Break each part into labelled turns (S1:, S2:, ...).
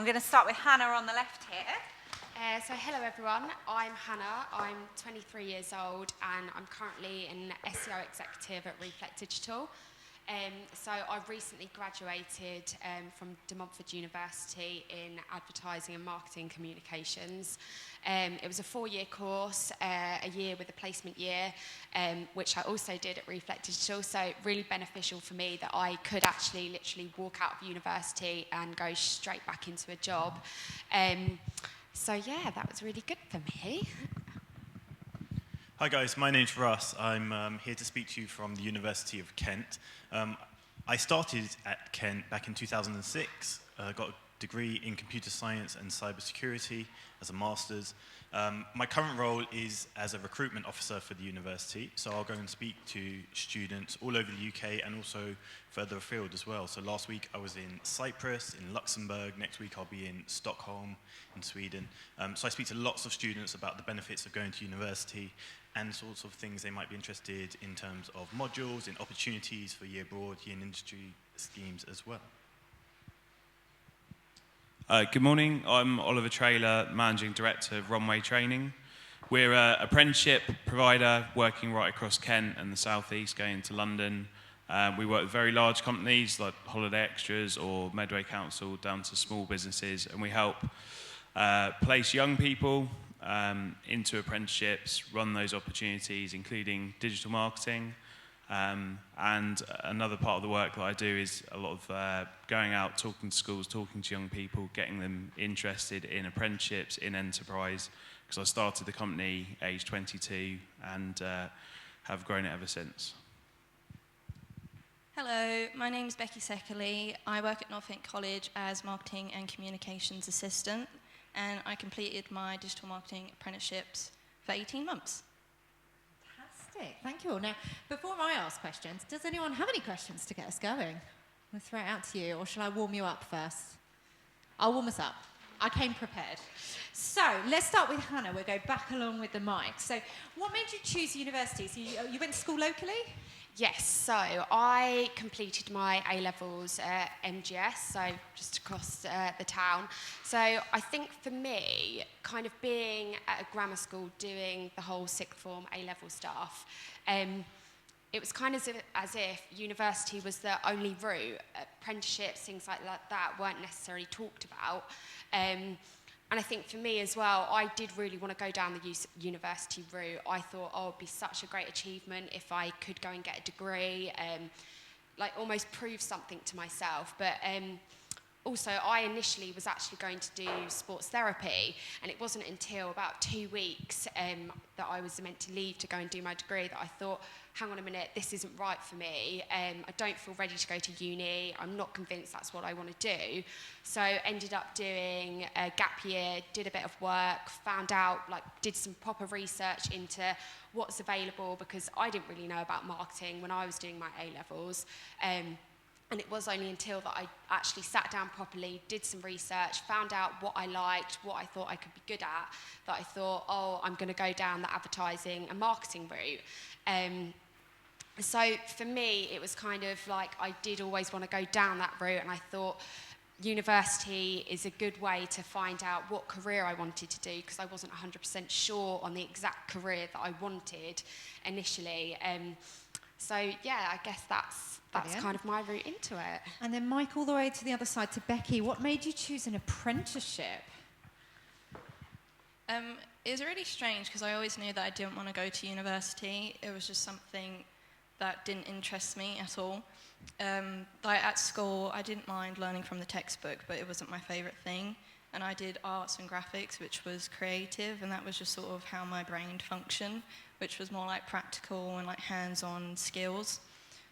S1: I'm going to start with Hannah on the left here.
S2: So hello everyone, I'm Hannah, I'm 23 years old and I'm currently an SEO executive at Reflect Digital. So I've recently graduated from De Montfort University in Advertising and Marketing Communications. It was a 4-year course, a year with a placement year, which I also did at Reflect Digital, so really beneficial for me that I could actually literally walk out of university and go straight back into a job. So yeah, that was really good for me.
S3: Hi guys, my name's Russ. I'm here to speak to you from the University of Kent. I started at Kent back in 2006, got a degree in computer science and cybersecurity as a master's. My current role is as a recruitment officer for the university, so I'll go and speak to students all over the UK and also further afield as well. So last week I was in Cyprus, in Luxembourg, next week I'll be in Stockholm, in Sweden. So I speak to lots of students about the benefits of going to university and sorts of things they might be interested in terms of modules, in opportunities for year abroad, year in industry schemes as well.
S4: Good morning, I'm Oliver Trailor, Managing Director of Runway Training. We're an apprenticeship provider working right across Kent and the South East, going into London. We work with very large companies like Holiday Extras or Medway Council down to small businesses, and we help place young people into apprenticeships, run those opportunities, including digital marketing. And another part of the work that I do is a lot of going out, talking to schools, talking to young people, getting them interested in apprenticeships, in enterprise, because I started the company aged 22 and have grown it ever since.
S5: Hello, my name is Becky Szekely. I work at North College as Marketing and Communications Assistant, and I completed my digital marketing apprenticeships for 18 months.
S1: Fantastic, thank you all. Now, before I ask questions, does anyone have any questions to get us going? I'll throw it out to you, or shall I warm you up first? I'll warm us up. I came prepared. So, let's start with Hannah. We'll go back along with the mic. So, what made you choose university? So you went to school locally?
S2: Yes, so I completed my A-levels at MGS, so just across the town. So I think for me, kind of being at a grammar school doing the whole sixth form A-level stuff, it was kind of as if university was the only route. Apprenticeships, things like that weren't necessarily talked about. And I think for me as well, I did really want to go down the university route. I thought, oh, it'd be such a great achievement if I could go and get a degree, like almost prove something to myself. But also, I initially was actually going to do sports therapy, and it wasn't until about 2 weeks that I was meant to leave to go and do my degree that I thought, hang on a minute, this isn't right for me. I don't feel ready to go to uni. I'm not convinced that's what I want to do. So ended up doing a gap year, did a bit of work, found out, did some proper research into what's available, because I didn't really know about marketing when I was doing my A-levels. And it was only until that I actually sat down properly, did some research, found out what I liked, what I thought I could be good at, that I thought, oh, I'm going to go down the advertising and marketing route. So for me, it was kind of like I did always want to go down that route, and I thought university is a good way to find out what career I wanted to do, because I wasn't 100% sure on the exact career that I wanted initially. So yeah, I guess that's kind of my route into it.
S1: And then Mike, all the way to the other side to Becky. What made you choose an apprenticeship?
S5: It was really strange because I always knew that I didn't want to go to university. It was just something that didn't interest me at all. Like at school, I didn't mind learning from the textbook, but it wasn't my favourite thing. And I did arts and graphics, which was creative, and that was just sort of how my brain functioned, which was more like practical and like hands-on skills.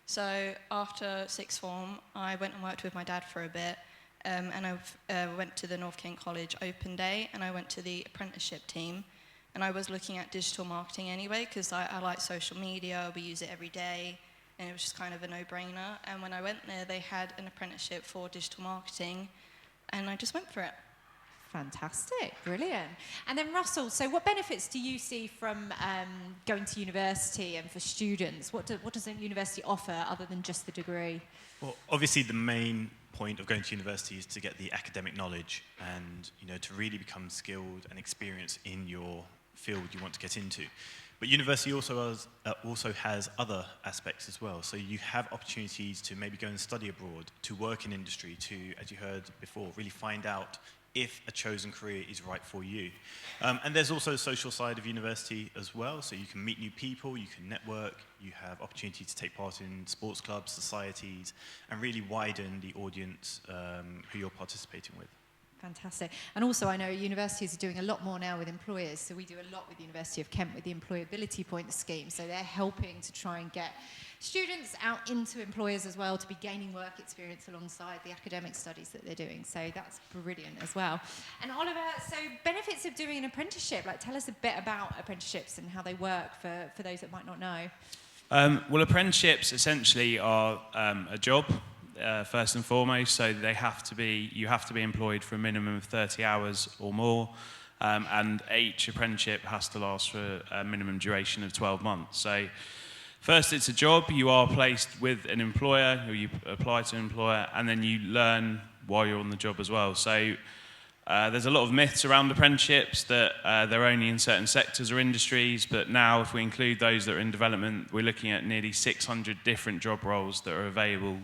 S5: So after sixth form, I went and worked with my dad for a bit, and I went to the North Kent College Open Day, and I went to the apprenticeship team. And I was looking at digital marketing anyway, because I like social media, we use it every day, and it was just kind of a no-brainer. And when I went there, they had an apprenticeship for digital marketing, and I just went for it.
S1: Fantastic, brilliant. And then Russell, so what benefits do you see from going to university and for students? What does a university offer other than just the degree?
S3: Well, obviously the main point of going to university is to get the academic knowledge and, you know, to really become skilled and experienced in your field you want to get into. But university also has other aspects as well. So you have opportunities to maybe go and study abroad, to work in industry, to, as you heard before, really find out if a chosen career is right for you. And there's also a social side of university as well. So you can meet new people, you can network, you have opportunity to take part in sports clubs, societies, and really widen the audience who you're participating with.
S1: Fantastic. And also I know universities are doing a lot more now with employers. So we do a lot with the University of Kent with the employability point scheme. So they're helping to try and get students out into employers as well to be gaining work experience alongside the academic studies that they're doing. So that's brilliant as well. And Oliver, so benefits of doing an apprenticeship, like tell us a bit about apprenticeships and how they work for those that might not know.
S4: Well, apprenticeships essentially are a job. First and foremost, so you have to be employed for a minimum of 30 hours or more, and each apprenticeship has to last for a minimum duration of 12 months. So first it's a job, you are placed with an employer, who you apply to an employer, and then you learn while you're on the job as well. So there's a lot of myths around apprenticeships that they're only in certain sectors or industries, but now if we include those that are in development, we're looking at nearly 600 different job roles that are available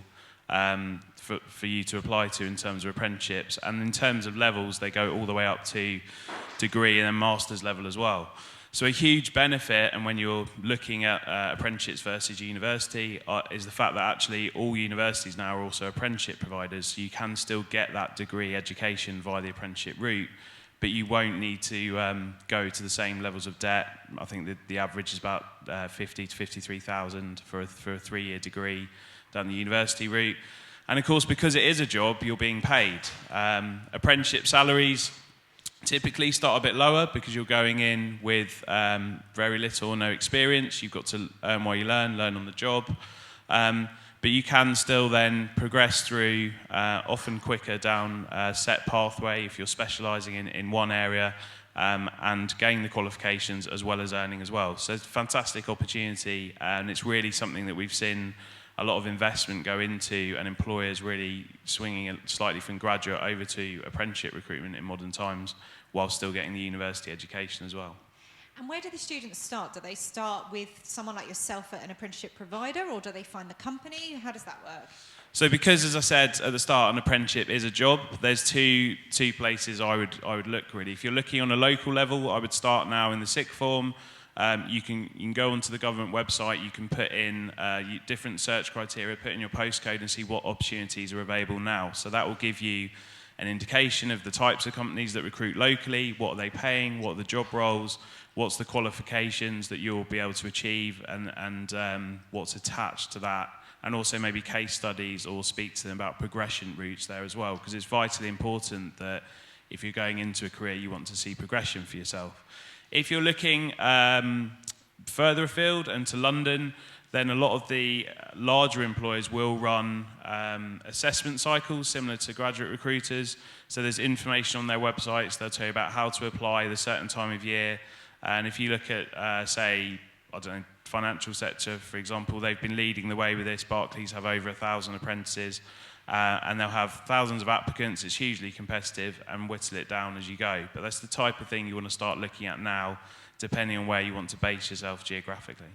S4: for you to apply to in terms of apprenticeships. And in terms of levels, they go all the way up to degree and then master's level as well. So a huge benefit, and when you're looking at apprenticeships versus university, is the fact that actually all universities now are also apprenticeship providers. So you can still get that degree education via the apprenticeship route, but you won't need to go to the same levels of debt. I think that the average is about 50 to 53,000 for a 3-year degree down the university route. And of course, because it is a job, you're being paid. Apprenticeship salaries typically start a bit lower because you're going in with very little or no experience. You've got to earn while you learn on the job. But you can still then progress through, often quicker down a set pathway if you're specialising in one area, and gain the qualifications as well as earning as well. So it's a fantastic opportunity, and it's really something that we've seen a lot of investment go into, and employers really swinging it slightly from graduate over to apprenticeship recruitment in modern times, while still getting the university education as well.
S1: And where do the students start? Do they start with someone like yourself at an apprenticeship provider, or do they find the company? How does that work?
S4: So because, as I said at the start, an apprenticeship is a job, there's two places I would look really. If you're looking on a local level, I would start now in the sixth form. You can go onto the government website, you can put in different search criteria, put in your postcode and see what opportunities are available now. So that will give you an indication of the types of companies that recruit locally, what are they paying, what are the job roles, what's the qualifications that you'll be able to achieve, and what's attached to that. And also maybe case studies, or speak to them about progression routes there as well, because it's vitally important that if you're going into a career, you want to see progression for yourself. If you're looking further afield and to London, then a lot of the larger employers will run assessment cycles similar to graduate recruiters. So there's information on their websites. They'll tell you about how to apply at a certain time of year. And if you look at, say, I don't know, financial sector, for example, they've been leading the way with this. Barclays have over 1,000 apprentices. And they'll have thousands of applicants. It's hugely competitive, and whittle it down as you go. But that's the type of thing you want to start looking at now, depending on where you want to base yourself geographically.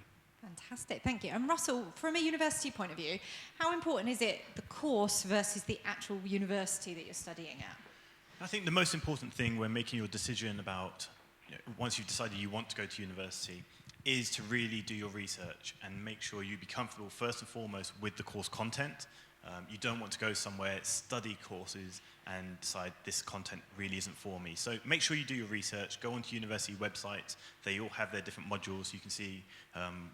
S1: Fantastic, thank you. And Russell, from a university point of view, how important is it the course versus the actual university that you're studying at?
S3: I think the most important thing when making your decision about, once you've decided you want to go to university, is to really do your research and make sure you be comfortable first and foremost with the course content. You don't want to go somewhere, study courses, and decide this content really isn't for me. So make sure you do your research, go onto university websites. They all have their different modules. You can see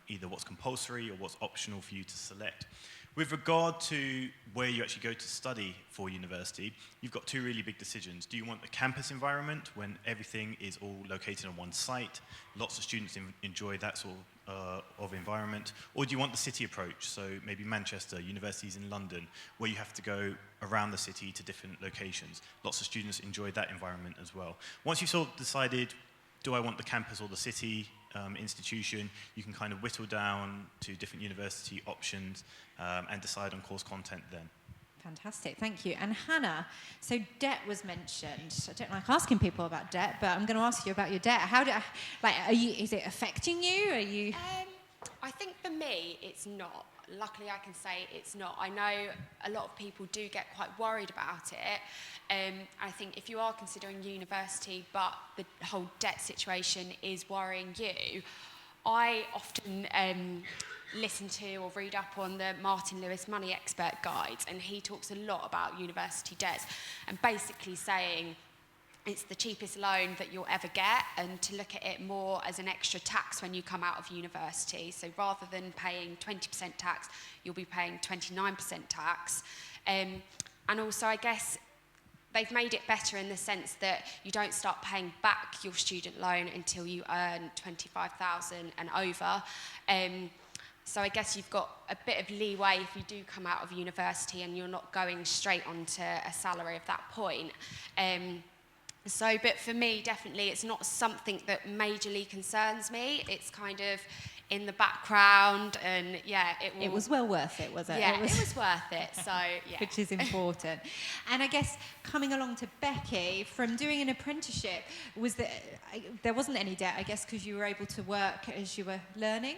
S3: either what's compulsory or what's optional for you to select. With regard to where you actually go to study for university, you've got two really big decisions. Do you want a campus environment when everything is all located on one site? Lots of students enjoy that sort of environment. Or do you want the city approach? So maybe Manchester, universities in London, where you have to go around the city to different locations. Lots of students enjoy that environment as well. Once you've sort of decided, do I want the campus or the city institution, you can kind of whittle down to different university options and decide on course content then.
S1: Fantastic, thank you. And Hannah, so debt was mentioned. I don't like asking people about debt, but I'm going to ask you about your debt. Is it affecting you? Are you?
S2: I think for me, it's not. Luckily, I can say it's not. I know a lot of people do get quite worried about it. I think if you are considering university, but the whole debt situation is worrying you, I often listen to or read up on the Martin Lewis Money Expert Guides, and he talks a lot about university debts and basically saying it's the cheapest loan that you'll ever get, and to look at it more as an extra tax when you come out of university. So rather than paying 20% tax, you'll be paying 29% tax. And also, I guess, they've made it better in the sense that you don't start paying back your student loan until you earn 25,000 and over. So I guess you've got a bit of leeway if you do come out of university and you're not going straight onto a salary at that point. But for me, definitely, it's not something that majorly concerns me. It's kind of in the background, and
S1: it was well worth it, was it?
S2: Yeah, it was worth it. So yeah,
S1: which is important. And I guess coming along to Becky, from doing an apprenticeship, there wasn't any debt, I guess, because you were able to work as you were learning.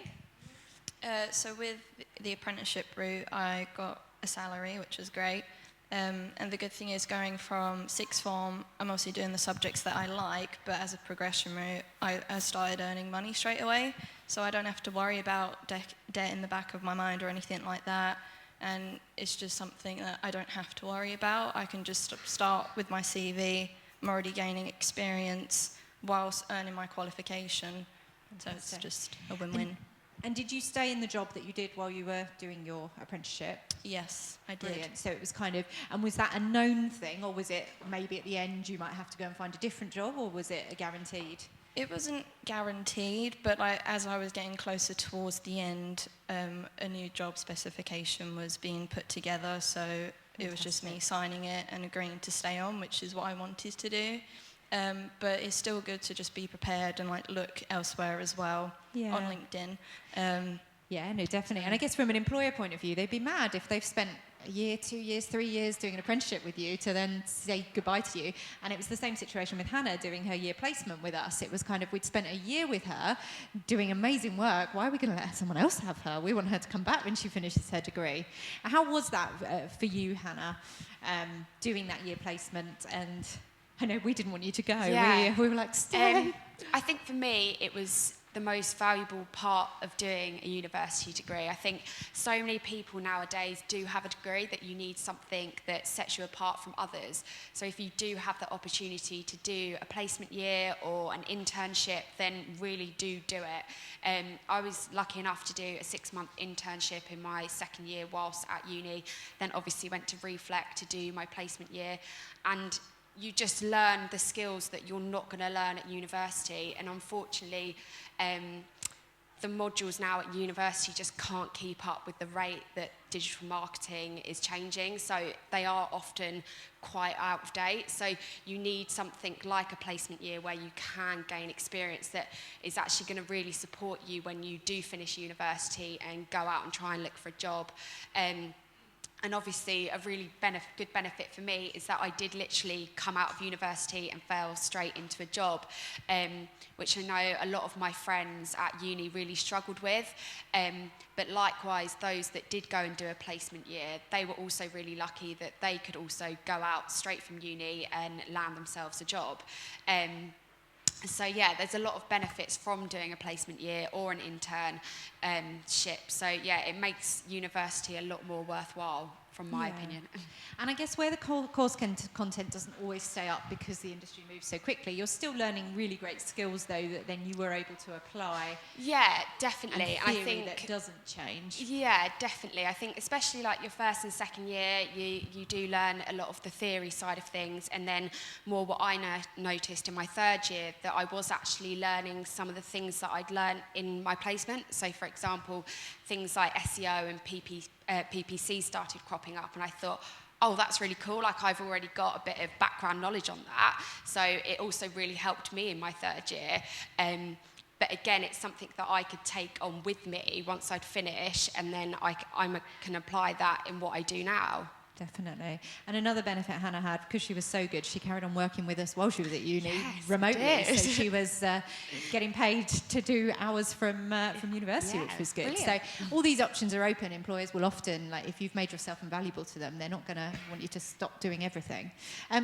S5: So with the apprenticeship route, I got a salary, which was great. And the good thing is, going from sixth form, I'm obviously doing the subjects that I like, but as a progression route, I started earning money straight away, so I don't have to worry about debt in the back of my mind or anything like that, and it's just something that I don't have to worry about. I can just start with my CV. I'm already gaining experience whilst earning my qualification, so it's just a win-win.
S1: And did you stay in the job that you did while you were doing your apprenticeship?
S5: Yes, I did.
S1: Brilliant. So it was kind of, and was that a known thing, or was it maybe at the end you might have to go and find a different job, or was it a guaranteed?
S5: It wasn't guaranteed, but as I was getting closer towards the end, a new job specification was being put together, so it was just me signing it and agreeing to stay on, which is what I wanted to do. But it's still good to just be prepared and look elsewhere as well on LinkedIn.
S1: Yeah, no, definitely. And I guess from an employer point of view, they'd be mad if they've spent a year, 2 years, 3 years doing an apprenticeship with you to then say goodbye to you. And it was the same situation with Hannah doing her year placement with us. It was kind of, we'd spent a year with her doing amazing work. Why are we going to let someone else have her? We want her to come back when she finishes her degree. How was that for you, Hannah, doing that year placement? And I know we didn't want you to go.
S2: Yeah.
S1: We were like, stay.
S2: I think for me, it was the most valuable part of doing a university degree. I think so many people nowadays do have a degree that you need something that sets you apart from others. So if you do have the opportunity to do a placement year or an internship, then really do it. I was lucky enough to do a 6-month internship in my second year whilst at uni, then obviously went to Reflect to do my placement year, and you just learn the skills that you're not going to learn at university. And unfortunately, the modules now at university just can't keep up with the rate that digital marketing is changing. So they are often quite out of date. So you need something like a placement year where you can gain experience that is actually going to really support you when you do finish university and go out and try and look for a job. And obviously, a really good benefit for me is that I did literally come out of university and fell straight into a job, which I know a lot of my friends at uni really struggled with. But likewise, those that did go and do a placement year, they were also really lucky that they could also go out straight from uni and land themselves a job. So yeah, there's a lot of benefits from doing a placement year or an internship. So yeah, it makes university a lot more worthwhile, from my opinion.
S1: And I guess where the course content doesn't always stay up because the industry moves so quickly, you're still learning really great skills, though, that then you were able to apply.
S2: Yeah, definitely.
S1: And theory
S2: I think
S1: that doesn't change.
S2: Yeah, definitely. I think especially like your first and second year, you do learn a lot of the theory side of things, and then more what I noticed in my third year, that I was actually learning some of the things that I'd learned in my placement. So, for example, things like SEO and PPC started cropping up, and I thought, oh, that's really cool, like I've already got a bit of background knowledge on that. So it also really helped me in my third year. But again, it's something that I could take on with me once I'd finish, and then I can apply that in what I do now.
S1: Definitely. And another benefit Hannah had, because she was so good, she carried on working with us while she was at uni remotely.
S2: Did.
S1: So she was getting paid to do hours from university, which was good.
S2: Brilliant.
S1: So all these options are open. Employers will often, like, if you've made yourself invaluable to them, they're not going to want you to stop doing everything.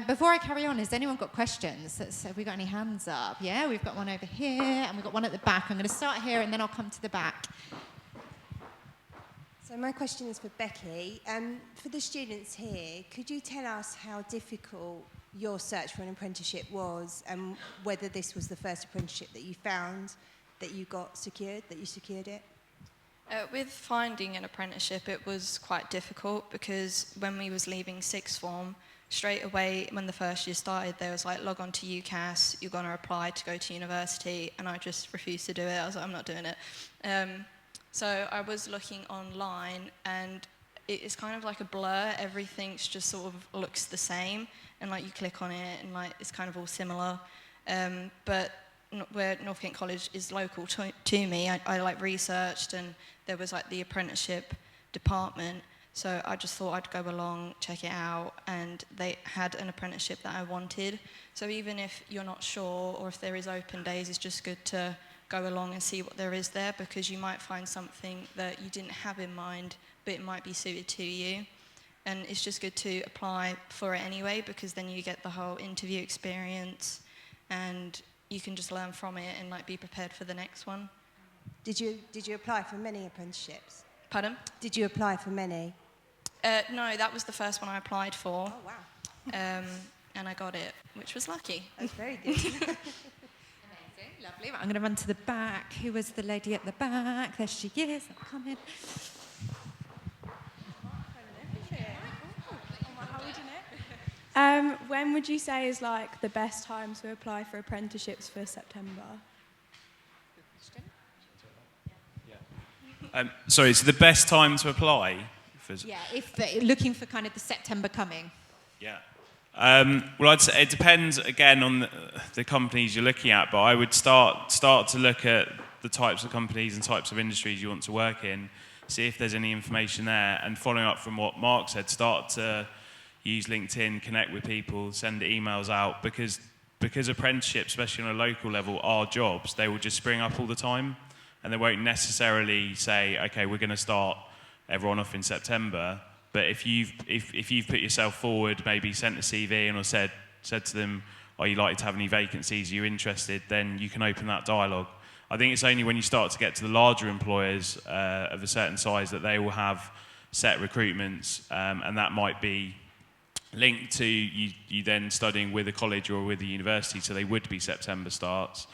S1: Before I carry on, has anyone got questions? Have we got any hands up? Yeah, we've got one over here, and we've got one at the back. I'm going to start here, and then I'll come to the back.
S6: So my question is for Becky. For the students here, could you tell us how difficult your search for an apprenticeship was, and whether this was the first apprenticeship that you found, that you secured it?
S5: With finding an apprenticeship, it was quite difficult because when we was leaving sixth form, straight away when the first year started, there was like, log on to UCAS, you're going to apply to go to university, and I just refused to do it. I was like, I'm not doing it. So I was looking online, and it's kind of like a blur. Everything's just sort of looks the same, and like you click on it, and like it's kind of all similar. But where North Kent College is local to me, I like researched, and there was like the apprenticeship department. So I just thought I'd go along, check it out, and they had an apprenticeship that I wanted. So even if you're not sure, or if there is open days, it's just good to go along and see what there is there, because you might find something that you didn't have in mind, but it might be suited to you. And it's just good to apply for it anyway, because then you get the whole interview experience, and you can just learn from it and like be prepared for the next one.
S6: Did you apply for many apprenticeships?
S5: Pardon?
S6: Did you apply for many?
S5: No, that was the first one I applied for.
S6: Oh, wow.
S5: And I got it, which was lucky.
S6: That's very good.
S1: Lovely. Right, I'm going to run to the back. Who was the lady at the back? There she is. I'm coming.
S7: When would you say is like the best time to apply for apprenticeships for September?
S4: Sorry, so the best time to apply?
S1: Yeah, if looking for kind of the September coming.
S4: Yeah. Well, I'd say it depends again on the companies you're looking at, but I would start to look at the types of companies and types of industries you want to work in, see if there's any information there, and following up from what Mark said, start to use LinkedIn, connect with people, send emails out, because apprenticeships, especially on a local level, are jobs. They will just spring up all the time, and they won't necessarily say, okay, we're going to start everyone off in September. But if you've put yourself forward, maybe sent a CV and or said to them, are you likely to have any vacancies, are you interested, then you can open that dialogue. I think it's only when you start to get to the larger employers of a certain size that they will have set recruitments, and that might be linked to you then studying with a college or with a university, so they would be September starts.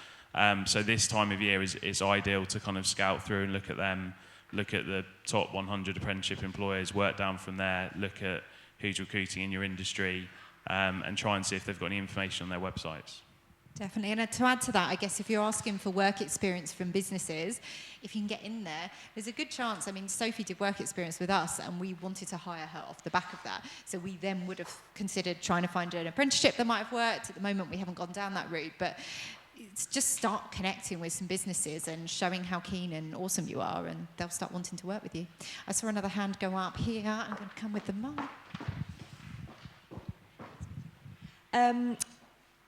S4: So this time of year is ideal to kind of scout through and look at them, look at the top 100 apprenticeship employers, work down from there, look at who's recruiting in your industry, and try and see if they've got any information on their websites.
S1: Definitely. And to add to that, I guess if you're asking for work experience from businesses, if you can get in there, there's a good chance. I mean, Sophie did work experience with us, and we wanted to hire her off the back of that. So we then would have considered trying to find an apprenticeship that might have worked. At the moment, we haven't gone down that route, but it's just start connecting with some businesses and showing how keen and awesome you are, and they'll start wanting to work with you. I saw another hand go up here. I'm going to come with the mic.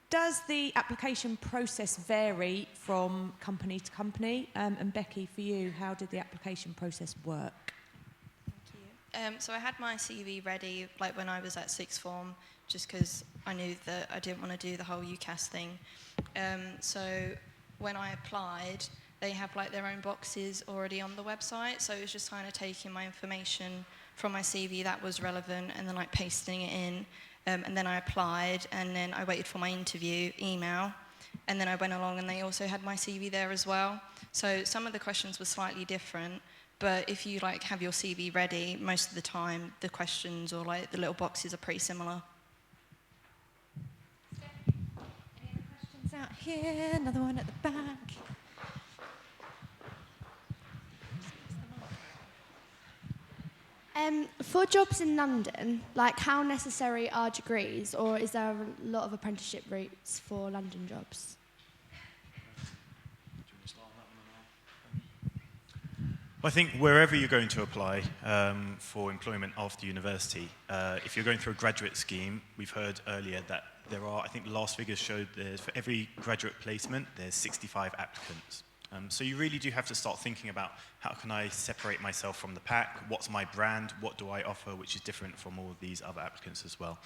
S8: Does the application process vary from company to company? And Becky, for you, how did the application process work?
S5: Thank you. So I had my CV ready like when I was at sixth form, just because I knew that I didn't want to do the whole UCAS thing. So when I applied, they have like their own boxes already on the website. So it was just kind of taking my information from my CV that was relevant and then like pasting it in. And then I applied, and then I waited for my interview email, and then I went along and they also had my CV there as well. So some of the questions were slightly different, but if you like have your CV ready, most of the time the questions or like the little boxes are pretty similar.
S1: Any other questions out here? Another one at the back.
S9: For jobs in London, like how necessary are degrees, or is there a lot of apprenticeship routes for London jobs?
S3: Well, I think wherever you're going to apply for employment after university, if you're going through a graduate scheme, we've heard earlier that there are, I think the last figures showed there's, for every graduate placement, there's 65 applicants. So you really do have to start thinking about how can I separate myself from the pack, what's my brand, what do I offer, which is different from all of these other applicants as well.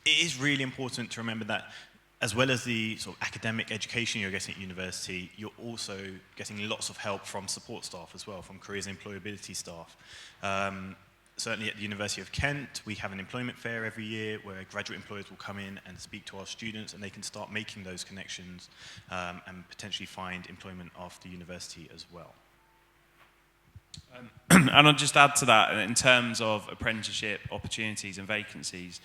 S3: It is really important to remember that as well as the sort of academic education you're getting at university, you're also getting lots of help from support staff as well, from careers and employability staff. Certainly at the University of Kent, we have an employment fair every year where graduate employers will come in and speak to our students, and they can start making those connections and potentially find employment after university as well.
S4: And I'll just add to that, in terms of apprenticeship opportunities and vacancies,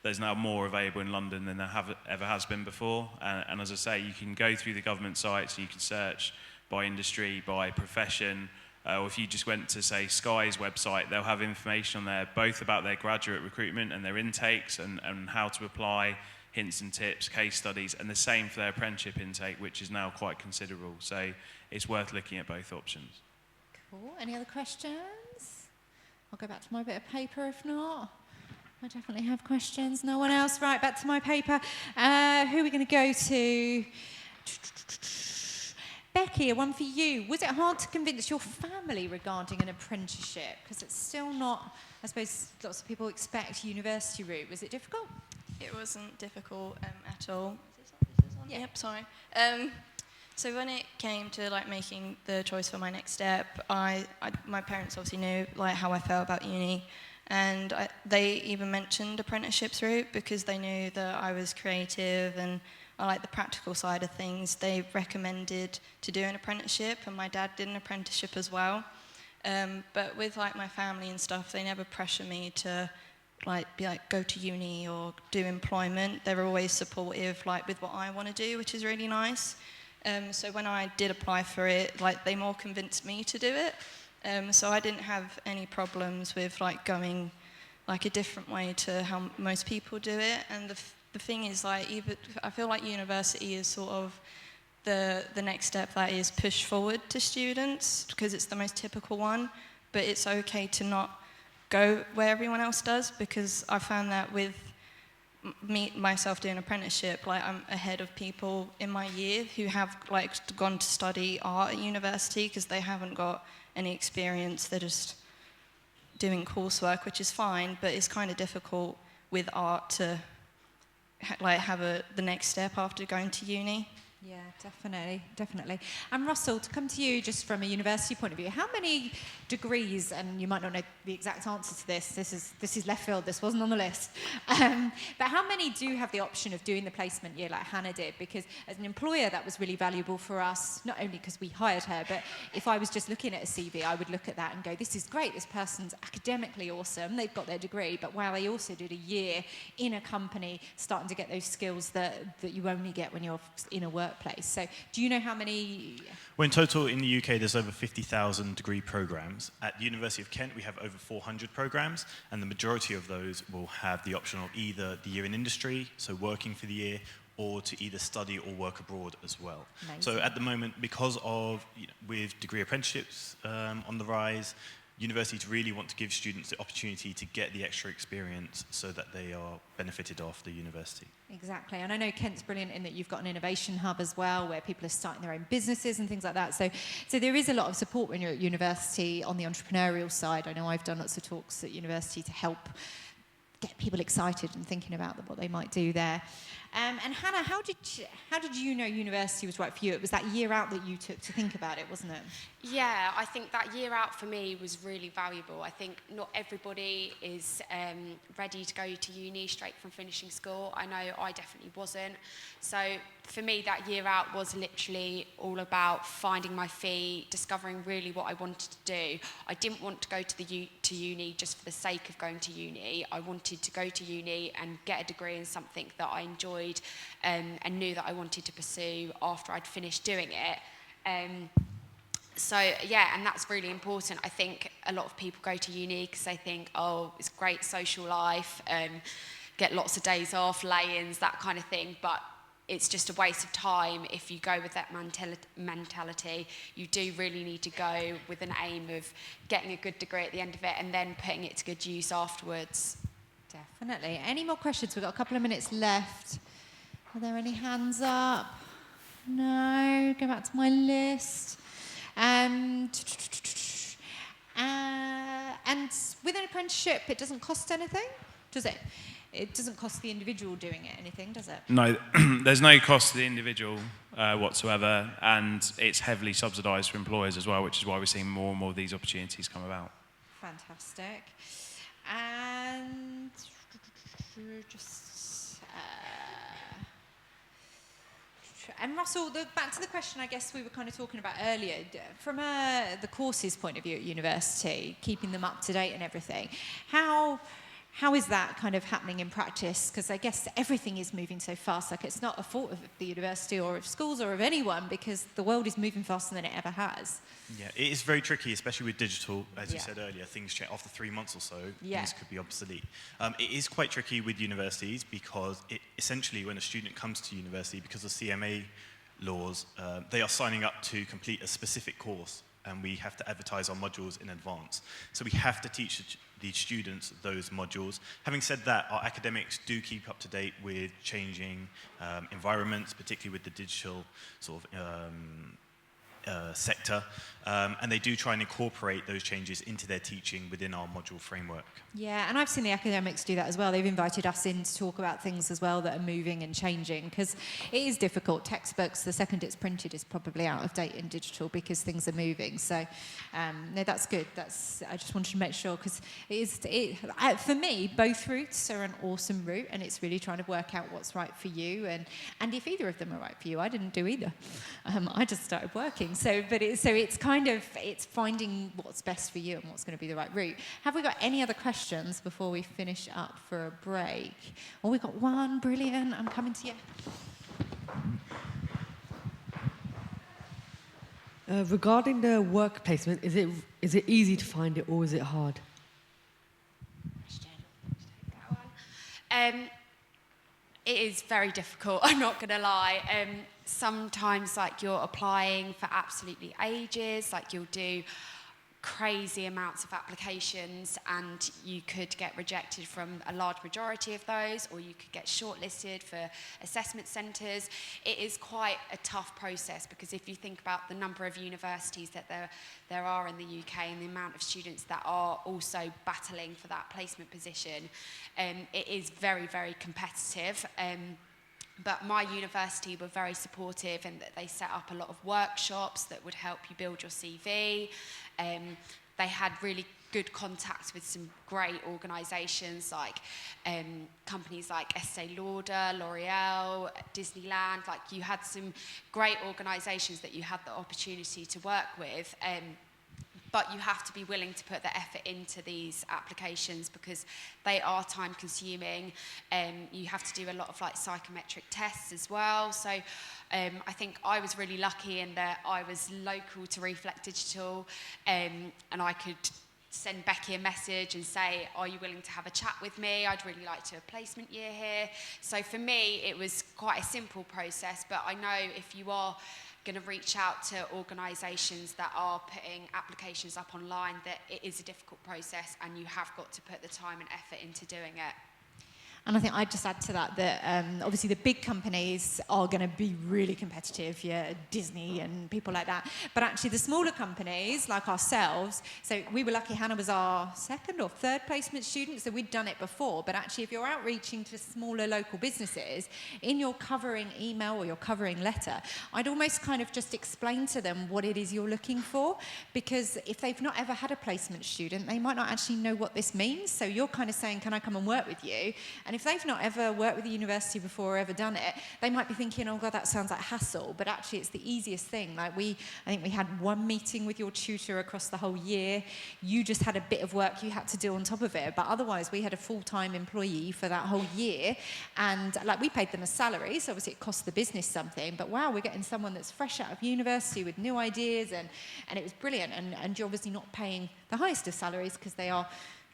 S4: there's now more available in London than there ever has been before. And as I say, you can go through the government sites, you can search by industry, by profession, or if you just went to, say, Sky's website, they'll have information on there both about their graduate recruitment and their intakes and how to apply, hints and tips, case studies, and the same for their apprenticeship intake, which is now quite considerable. So it's worth looking at both options.
S1: Cool. Any other questions? I'll go back to my bit of paper if not. I definitely have questions. No one else? Right, back to my paper. Who are we going to go to? Becky, one for you. Was it hard to convince your family regarding an apprenticeship? Because it's still not, I suppose lots of people expect university route. Was it difficult?
S5: It wasn't difficult at all. Is this on?
S1: Yeah.
S5: Yep, sorry. So when it came to like making the choice for my next step, my parents obviously knew like how I felt about uni. And they even mentioned apprenticeships route because they knew that I was creative and I like the practical side of things. They recommended to do an apprenticeship, and my dad did an apprenticeship as well. But with like my family and stuff, they never pressure me to be like go to uni or do employment. They're always supportive like with what I want to do, which is really nice. So when I did apply for it, like they more convinced me to do it. So I didn't have any problems with like going like a different way to how most people do it. And the thing is like I feel like university is sort of the next step that is pushed forward to students because it's the most typical one. But it's okay to not go where everyone else does, because I found that with myself doing apprenticeship, like I'm ahead of people in my year who have like gone to study art at university because they haven't got any experience. They're just doing coursework, which is fine, but it's kind of difficult with art to have the next step after going to uni.
S1: Yeah, definitely. And Russell, to come to you just from a university point of view, how many degrees, and you might not know the exact answer to this, this is left field, this wasn't on the list, but how many do have the option of doing the placement year like Hannah did? Because as an employer, that was really valuable for us, not only because we hired her, but if I was just looking at a CV, I would look at that and go, this is great, this person's academically awesome, they've got their degree, but wow, they also did a year in a company starting to get those skills that you only get when you're in a workplace. So do you know how many?
S3: Well, in total in the UK, there's over 50,000 degree programs. At the University of Kent, we have over 400 programs, and the majority of those will have the option of either the year in industry, so working for the year, or to either study or work abroad as well. Amazing. So at the moment, because of, with degree apprenticeships on the rise, universities really want to give students the opportunity to get the extra experience so that they are benefited after university.
S1: Exactly, and I know Kent's brilliant in that you've got an innovation hub as well where people are starting their own businesses and things like that. So there is a lot of support when you're at university on the entrepreneurial side. I know I've done lots of talks at university to help get people excited and thinking about what they might do there. And Hannah, how did you know university was right for you? It was that year out that you took to think about it, wasn't it?
S2: Yeah, I think that year out for me was really valuable. I think not everybody is ready to go to uni straight from finishing school. I know I definitely wasn't. So for me, that year out was literally all about finding my feet, discovering really what I wanted to do. I didn't want to go to uni just for the sake of going to uni. I wanted to go to uni and get a degree in something that I enjoyed and knew that I wanted to pursue after I'd finished doing it. So, yeah, and that's really important. I think a lot of people go to uni because they think, oh, it's great social life, get lots of days off, lay-ins, that kind of thing. But it's just a waste of time if you go with that mentality. You do really need to go with an aim of getting a good degree at the end of it and then putting it to good use afterwards.
S1: Definitely. Any more questions? We've got a couple of minutes left. Are there any hands up? No. Go back to my list. And with an apprenticeship, it doesn't cost anything, does it? It doesn't cost the individual doing it anything, does it?
S4: No, there's no cost to the individual whatsoever, and it's heavily subsidised for employers as well, which is why we're seeing more and more of these opportunities come about.
S1: Fantastic. And and Russell, back to the question I guess we were kind of talking about earlier, from the courses point of view at university, keeping them up to date and everything, how is that kind of happening in practice? Because I guess everything is moving so fast. Like, it's not a fault of the university or of schools or of anyone, because the world is moving faster than it ever has.
S3: Yeah, it is very tricky, especially with digital. As you said earlier, things change after 3 months or so. Things could be obsolete. It is quite tricky with universities because essentially when a student comes to university, because of CMA laws, they are signing up to complete a specific course, and we have to advertise our modules in advance. So we have to teach the students those modules. Having said that, our academics do keep up to date with changing environments, particularly with the digital sort of sector, and they do try and incorporate those changes into their teaching within our module framework.
S1: Yeah, and I've seen the academics do that as well. They've invited us in to talk about things as well that are moving and changing, because it is difficult. Textbooks, the second it's printed, is probably out of date in digital because things are moving. So, no, that's good. I just wanted to make sure, because for me, both routes are an awesome route, and it's really trying to work out what's right for you, and if either of them are right for you. I didn't do either. I just started working. So it's finding what's best for you and what's going to be the right route. Have we got any other questions before we finish up for a break? Oh, we've got one. Brilliant. I'm coming to you.
S10: Regarding the work placement, is it easy to find it, or is it hard?
S2: It is very difficult, I'm not going to lie. Sometimes, like, you're applying for absolutely ages, like you'll do crazy amounts of applications and you could get rejected from a large majority of those, or you could get shortlisted for assessment centres. It is quite a tough process, because if you think about the number of universities that there are in the UK and the amount of students that are also battling for that placement position, it is very, very competitive. But my university were very supportive, and that they set up a lot of workshops that would help you build your CV. They had really good contacts with some great organisations, like companies like Estee Lauder, L'Oreal, Disneyland. Like, you had some great organisations that you had the opportunity to work with. But you have to be willing to put the effort into these applications, because they are time consuming. You have to do a lot of psychometric tests as well. So I think I was really lucky in that I was local to Reflect Digital, and I could send Becky a message and say, are you willing to have a chat with me? I'd really like to do a placement year here. So for me, it was quite a simple process, but I know if you are going to reach out to organisations that are putting applications up online, that it is a difficult process, and you have got to put the time and effort into doing it.
S1: And I think I'd just add to that obviously the big companies are going to be really competitive, Disney and people like that. But actually the smaller companies, like ourselves, so we were lucky, Hannah was our second or third placement student, so we'd done it before. But actually, if you're outreaching to smaller local businesses, in your covering email or your covering letter, I'd almost kind of just explain to them what it is you're looking for, because if they've not ever had a placement student, they might not actually know what this means. So you're kind of saying, can I come and work with you? And if they've not ever worked with the university before or ever done it, they might be thinking, oh God, that sounds like hassle. But actually, it's the easiest thing. Like, I think we had one meeting with your tutor across the whole year. You just had a bit of work you had to do on top of it. But otherwise, we had a full-time employee for that whole year. And we paid them a salary, so obviously it cost the business something. But wow, we're getting someone that's fresh out of university with new ideas, and it was brilliant. And you're obviously not paying the highest of salaries, because they are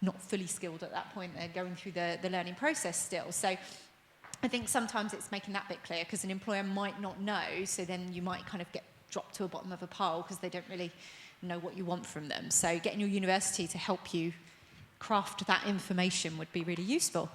S1: not fully skilled at that point. They're going through the learning process still. So I think sometimes it's making that bit clear because an employer might not know, so then you might kind of get dropped to the bottom of a pile because they don't really know what you want from them. So getting your university to help you craft that information would be really useful.